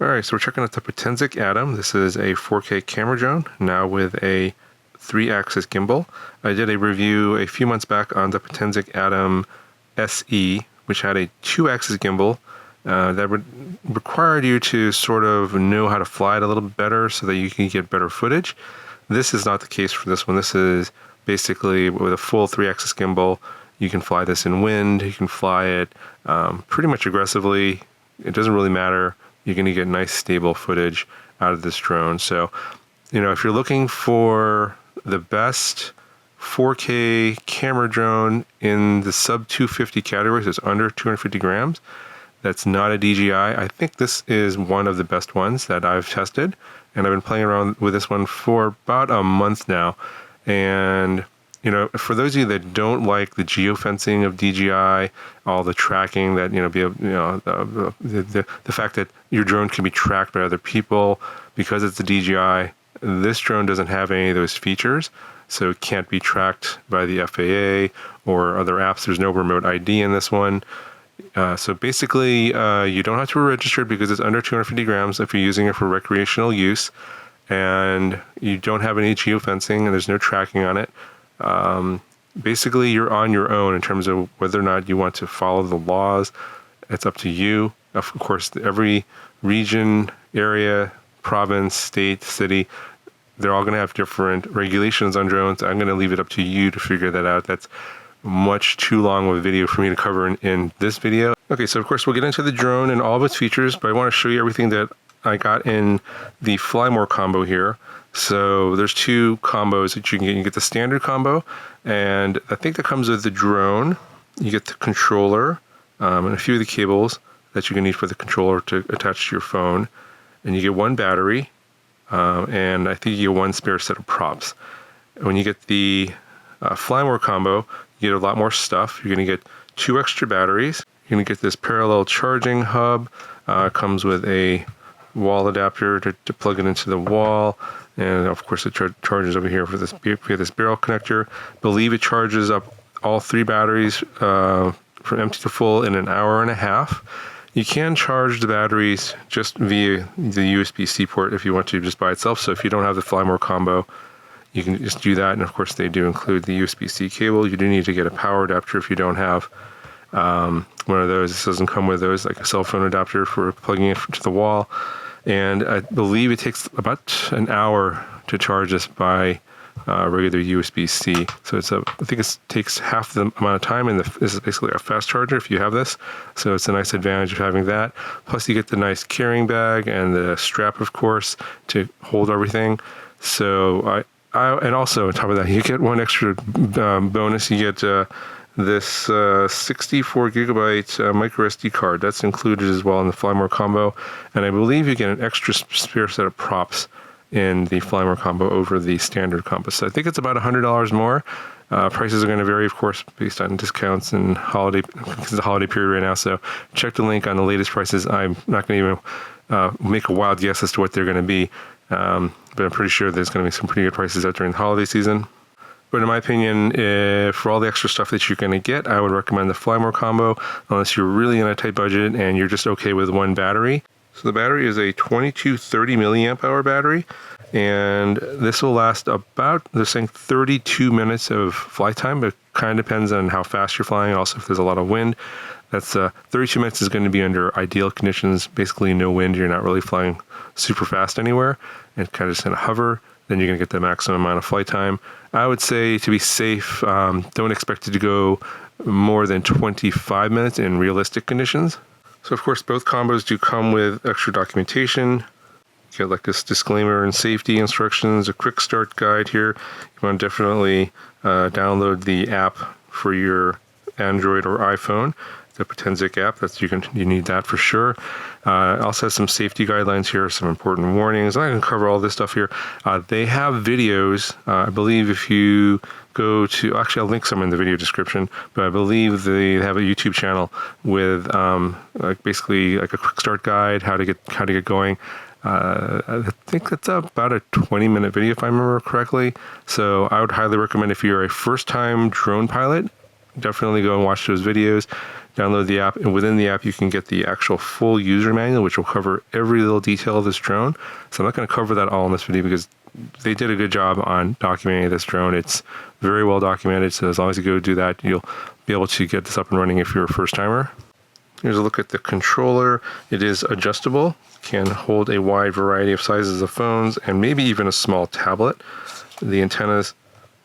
Alright, so we're checking out the Potensic ATOM. This is a 4K camera drone, now with a 3-axis gimbal. I did a review a few months back on the Potensic ATOM SE, which had a 2-axis gimbal that would require you to sort of know how to fly it a little bit better so that you can get better footage. This is not the case for this one. This is basically with a full 3-axis gimbal. You can fly this in wind, you can fly it pretty much aggressively. It doesn't really matter. You're going to get nice stable footage out of this drone. So, you know, if you're looking for the best 4K camera drone in the sub 250 category, so it's under 250 grams, that's not a DJI, I think this is one of the best ones that I've tested. And I've been playing around with this one for about a month now. And you know, for those of you that don't like the geofencing of DJI, all the tracking that, the fact that your drone can be tracked by other people because it's a DJI, this drone doesn't have any of those features. So it can't be tracked by the FAA or other apps. There's no remote ID in this one. So basically, you don't have to register because it's under 250 grams if you're using it for recreational use. And you don't have any geofencing and there's no tracking on it. Basically, you're on your own in terms of whether or not you want to follow the laws. It's up to you. Of course, every region, area, province, state, city, they're all going to have different regulations on drones. I'm going to leave it up to you to figure that out. That's much too long of a video for me to cover in this video. Okay, so of course, we'll get into the drone and all of its features, but I want to show you everything that I got in the Flymore Combo here. So there's two combos that you can get. You get the standard combo, and I think that comes with the drone. You get the controller and a few of the cables that you're going to need for the controller to attach to your phone. And you get one battery, and I think you get one spare set of props. When you get the Flymore Combo, you get a lot more stuff. You're going to get 2 extra batteries. You're going to get this parallel charging hub. Comes with a wall adapter to plug it into the wall. And of course, it charges over here for this barrel connector. I believe it charges up all 3 batteries from empty to full in an hour and a half. You can charge the batteries just via the USB-C port if you want to just by itself. So if you don't have the Flymore Combo, you can just do that. And of course, they do include the USB-C cable. You do need to get a power adapter if you don't have one of those. This doesn't come with those, like a cell phone adapter for plugging it to the wall. And I believe it takes about an hour to charge this by regular USB-C. So I think it takes half the amount of time, and this is basically a fast charger if you have this. So it's a nice advantage of having that. Plus you get the nice carrying bag and the strap, of course, to hold everything. So and also on top of that, you get one extra bonus. You get this 64 gigabyte micro SD card. That's included as well in the Flymore Combo. And I believe you get an extra spare set of props in the Flymore Combo over the standard combo. So I think it's about $100 more. Prices are going to vary, of course, based on discounts and holiday, because it's the holiday period right now. So check the link on the latest prices. I'm not going to even make a wild guess as to what they're going to be. But I'm pretty sure there's going to be some pretty good prices out during the holiday season. But in my opinion, for all the extra stuff that you're going to get, I would recommend the Flymore Combo, unless you're really in a tight budget and you're just okay with one battery. So the battery is a 2230 milliamp hour battery, and this will last about, they're saying 32 minutes of flight time. It kind of depends on how fast you're flying. Also, if there's a lot of wind, that's 32 minutes is going to be under ideal conditions. Basically, no wind. You're not really flying super fast anywhere, and kind of just going to hover. Then you're going to get the maximum amount of flight time. I would say, to be safe, don't expect it to go more than 25 minutes in realistic conditions. So of course, both combos do come with extra documentation. You get like this disclaimer and safety instructions, a quick start guide here. You want to definitely download the app for your Android or iPhone, the Potensic app. You need that for sure. Also has some safety guidelines here, some important warnings. I can cover all this stuff here. They have videos. I believe if you go to, actually I'll link some in the video description, but I believe they have a YouTube channel with basically like a quick start guide, how to get going. I think that's about a 20-minute video if I remember correctly. So I would highly recommend, if you're a first-time drone pilot, definitely go and watch those videos download the app, and within the app you can get the actual full user manual, which will cover every little detail of this drone. So I'm not going to cover that all in this video because they did a good job on documenting this drone. It's very well documented, so as long as you go do that, you'll be able to get this up and running if you're a first timer. Here's a look at the controller. It is adjustable, can hold a wide variety of sizes of phones and maybe even a small tablet. The antennas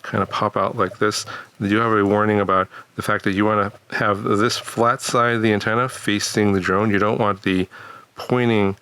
kind of pop out like this. They do have a warning about the fact that you want to have this flat side of the antenna facing the drone. You don't want the pointing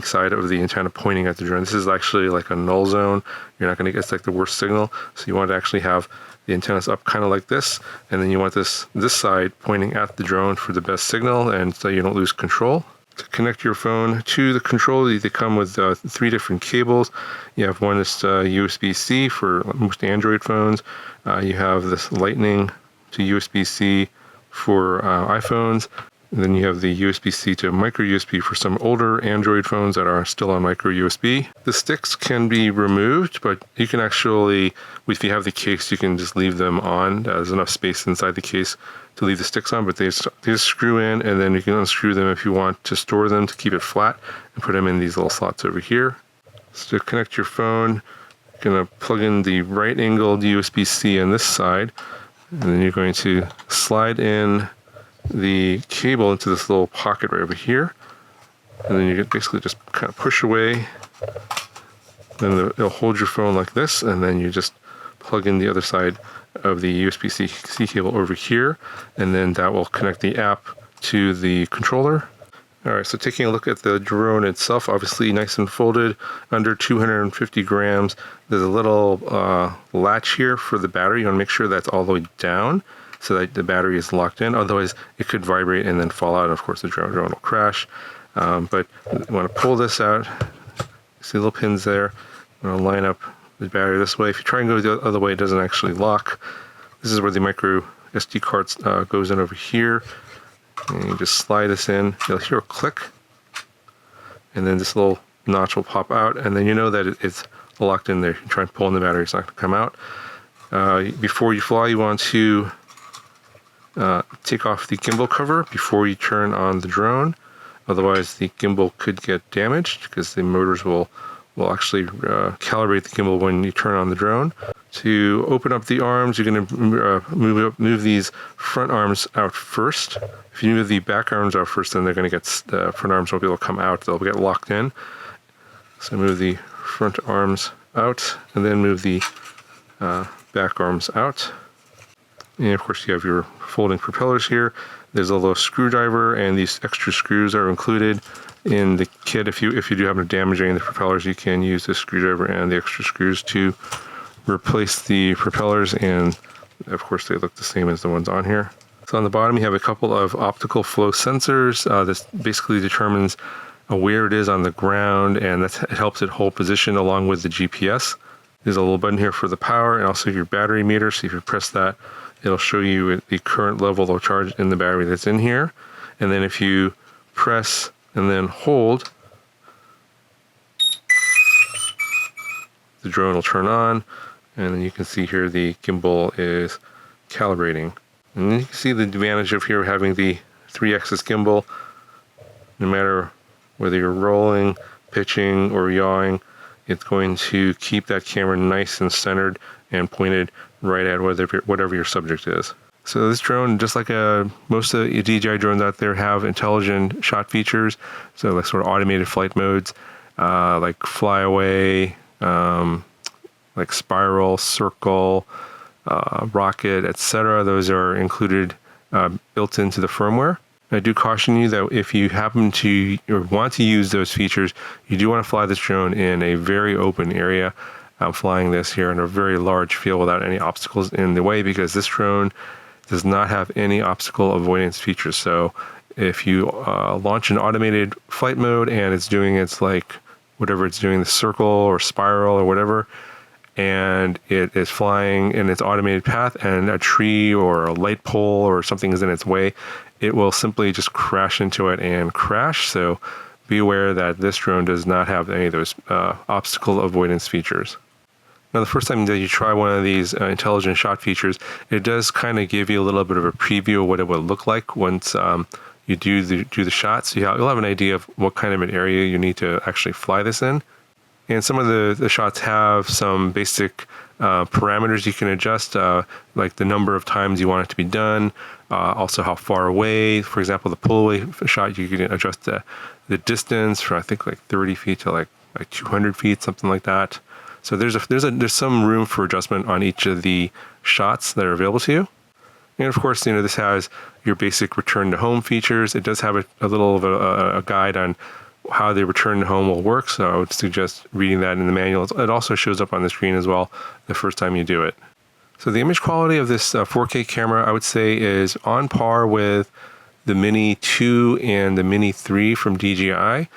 side of the antenna pointing at the drone. This is actually like a null zone. You're not going to get like the worst signal. So you want to actually have the antennas up kind of like this, and then you want this side pointing at the drone for the best signal, and so you don't lose control. To connect your phone to the controller, they come with 3 different cables. You have one that's USB-C for most Android phones. You have this Lightning to USB-C for iPhones. And then you have the USB-C to micro USB for some older Android phones that are still on micro USB. The sticks can be removed, but you can actually, if you have the case, you can just leave them on. There's enough space inside the case to leave the sticks on, but they just screw in, and then you can unscrew them if you want to store them to keep it flat and put them in these little slots over here. So to connect your phone, you're going to plug in the right angled USB-C on this side, and then you're going to slide in the cable into this little pocket right over here, and then you basically just kind of push away, then it'll hold your phone like this, and then you just plug in the other side of the USB-C cable over here, and then that will connect the app to the controller. Alright, so taking a look at the drone itself, obviously nice and folded, under 250 grams. There's a little latch here for the battery. You want to make sure that's all the way down so that the battery is locked in. Otherwise, it could vibrate and then fall out, and of course the drone will crash. But you want to pull this out. See the little pins there. You want to line up the battery this way. If you try and go the other way, it doesn't actually lock. This is where the micro SD card goes in over here. And you just slide this in. You'll hear a click, and then this little notch will pop out, and then you know that it's locked in there. You try and pull in the battery, it's not going to come out. Before you fly, you want to take off the gimbal cover before you turn on the drone. Otherwise, the gimbal could get damaged because the motors will actually calibrate the gimbal when you turn on the drone. To open up the arms, you're going to move these front arms out first. If you move the back arms out first, then they're going to get, the front arms won't be able to come out. They'll get locked in. So move the front arms out, and then move the back arms out. And of course, you have your folding propellers here. There's a little screwdriver, and these extra screws are included in the kit. If you do happen to damage any of the propellers, you can use the screwdriver and the extra screws to replace the propellers, and of course they look the same as the ones on here. So on the bottom you have a couple of optical flow sensors. This basically determines where it is on the ground, and it helps it hold position along with the GPS. There's a little button here for the power and also your battery meter. So if you press that, it'll show you the current level of charge in the battery that's in here. And then if you press and then hold, the drone will turn on, and then you can see here the gimbal is calibrating. And then you can see the advantage of here having the 3-axis gimbal. No matter whether you're rolling, pitching, or yawing, it's going to keep that camera nice and centered and pointed right at whatever your subject is. So this drone, just like most of the DJI drones out there, have intelligent shot features. So like sort of automated flight modes, like flyaway, like spiral, circle, rocket, etc. Those are included, built into the firmware. I do caution you that if you happen to or want to use those features, you do want to fly this drone in a very open area. I'm flying this here in a very large field without any obstacles in the way, because this drone does not have any obstacle avoidance features. So if you launch an automated flight mode and it's doing its like whatever it's doing, the circle or spiral or whatever, and it is flying in its automated path and a tree or a light pole or something is in its way, it will simply just crash into it and crash. So be aware that this drone does not have any of those obstacle avoidance features. Now, the first time that you try one of these intelligent shot features, it does kind of give you a little bit of a preview of what it would look like once you do the shots. You'll have an idea of what kind of an area you need to actually fly this in. And some of the shots have some basic parameters you can adjust, like the number of times you want it to be done, also how far away. For example, the pull away shot, you can adjust the distance from, I think, like 30 feet to like 200 feet, something like that. So there's some room for adjustment on each of the shots that are available to you. And of course, this has your basic return to home features. It does have a little of a guide on how the return to home will work. So I would suggest reading that in the manual. It also shows up on the screen as well the first time you do it. So the image quality of this 4K camera, I would say, is on par with the Mini 2 and the Mini 3 from DJI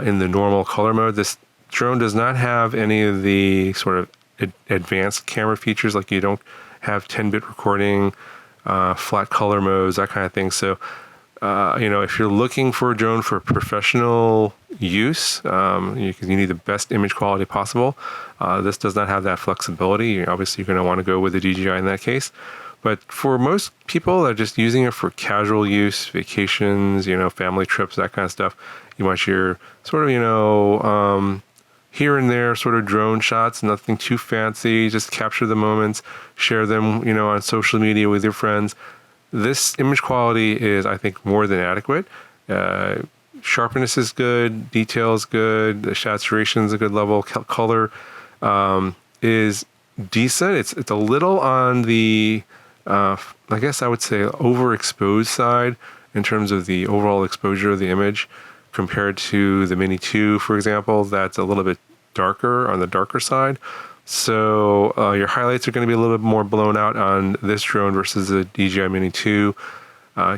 in the normal color mode. This drone does not have any of the sort of advanced camera features, like you don't have 10-bit recording, flat color modes, that kind of thing. So, if you're looking for a drone for professional use, you need the best image quality possible. This does not have that flexibility. Obviously, you're going to want to go with the DJI in that case. But for most people that are just using it for casual use, vacations, family trips, that kind of stuff, you want your sort of, here and there sort of drone shots, nothing too fancy, just capture the moments, share them, on social media with your friends. This image quality is, I think, more than adequate. Sharpness is good, detail is good, the saturation is a good level, color is decent. It's a little on the, I guess I would say, overexposed side in terms of the overall exposure of the image compared to the Mini 2, for example. That's a little bit darker, on the darker side. So your highlights are going to be a little bit more blown out on this drone versus the DJI Mini 2.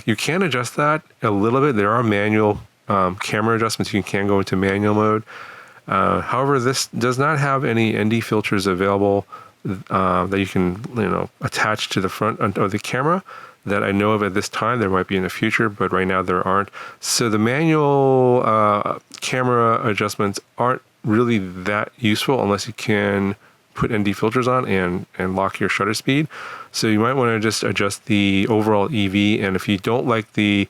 You can adjust that a little bit. There are manual camera adjustments. You can go into manual mode. However, this does not have any ND filters available that you can attach to the front of the camera that I know of at this time. There might be in the future, but right now there aren't. So the manual camera adjustments aren't really that useful unless you can put ND filters on and lock your shutter speed. So you might want to just adjust the overall EV, and if you don't like the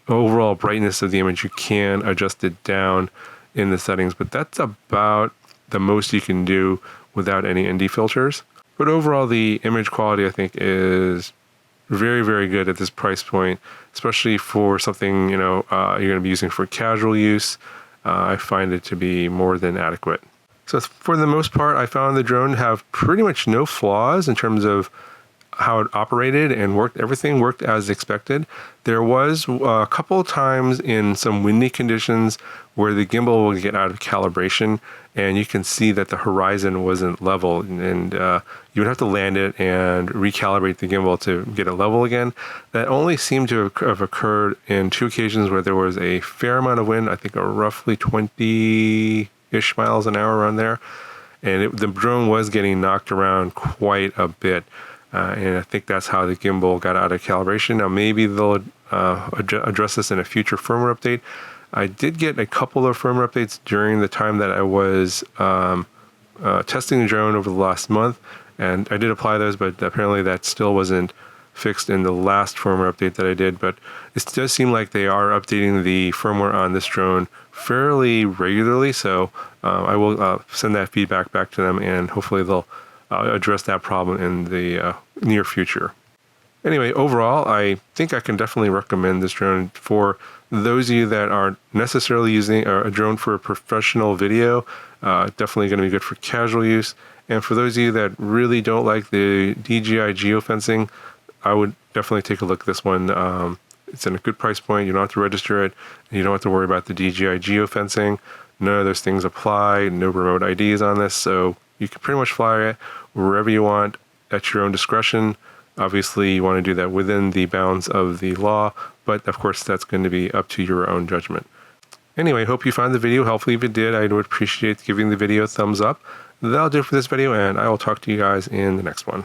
overall brightness of the image, you can adjust it down in the settings, but that's about the most you can do without any ND filters. But overall, the image quality, I think, is very, very good at this price point, especially for something you're going to be using for casual use. I find it to be more than adequate. So for the most part, I found the drone have pretty much no flaws in terms of how it operated and worked. Everything worked as expected. There was a couple of times in some windy conditions where the gimbal will get out of calibration, and you can see that the horizon wasn't level, and you would have to land it and recalibrate the gimbal to get it level again. That only seemed to have occurred in 2 occasions where there was a fair amount of wind, I think roughly 20-ish miles an hour around there, and the drone was getting knocked around quite a bit. And I think that's how the gimbal got out of calibration. Now, maybe they'll address this in a future firmware update. I did get a couple of firmware updates during the time that I was testing the drone over the last month, and I did apply those, but apparently that still wasn't fixed in the last firmware update that I did. But it does seem like they are updating the firmware on this drone fairly regularly, so I will send that feedback back to them, and hopefully they'll address that problem in the near future. Anyway, overall, I think I can definitely recommend this drone for those of you that aren't necessarily using a drone for a professional video. Definitely going to be good for casual use. And for those of you that really don't like the DJI geofencing, I would definitely take a look at this one. It's in a good price point. You don't have to register it, and you don't have to worry about the DJI geofencing. None of those things apply. No remote IDs on this, so you can pretty much fly it wherever you want at your own discretion. Obviously, you want to do that within the bounds of the law, but of course, that's going to be up to your own judgment. Anyway, hope you found the video helpful. If you did, I would appreciate giving the video a thumbs up. That'll do it for this video, and I will talk to you guys in the next one.